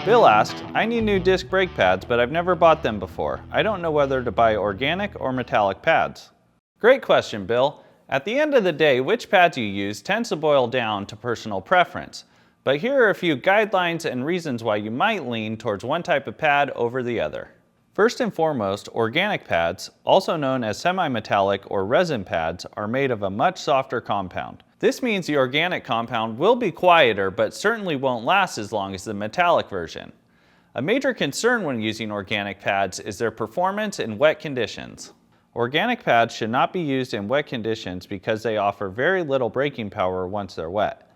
Bill asked, I need new disc brake pads, but I've never bought them before. I don't know whether to buy organic or metallic pads. Great question, Bill. At the end of the day, which pads you use tends to boil down to personal preference. But here are a few guidelines and reasons why you might lean towards one type of pad over the other. First and foremost, organic pads, also known as semi-metallic or resin pads, are made of a much softer compound. This means the organic compound will be quieter, but certainly won't last as long as the metallic version. A major concern when using organic pads is their performance in wet conditions. Organic pads should not be used in wet conditions because they offer very little braking power once they're wet.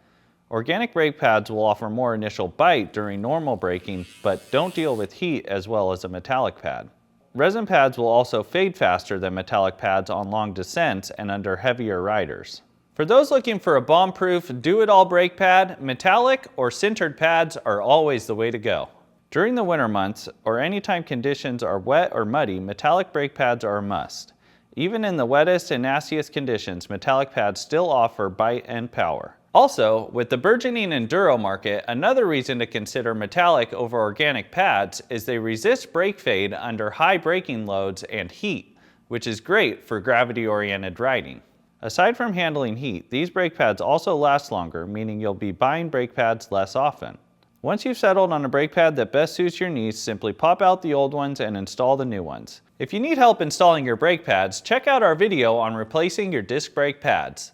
Organic brake pads will offer more initial bite during normal braking, but don't deal with heat as well as a metallic pad. Resin pads will also fade faster than metallic pads on long descents and under heavier riders. For those looking for a bomb-proof, do-it-all brake pad, metallic or sintered pads are always the way to go. During the winter months, or anytime conditions are wet or muddy, metallic brake pads are a must. Even in the wettest and nastiest conditions, metallic pads still offer bite and power. Also, with the burgeoning enduro market, another reason to consider metallic over organic pads is they resist brake fade under high braking loads and heat, which is great for gravity-oriented riding. Aside from handling heat, these brake pads also last longer, meaning you'll be buying brake pads less often. Once you've settled on a brake pad that best suits your needs, simply pop out the old ones and install the new ones. If you need help installing your brake pads, check out our video on replacing your disc brake pads.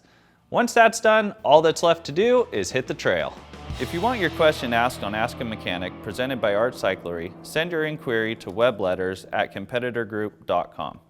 Once that's done, all that's left to do is hit the trail. If you want your question asked on Ask a Mechanic, presented by Cyclery, send your inquiry to webletters@competitorgroup.com.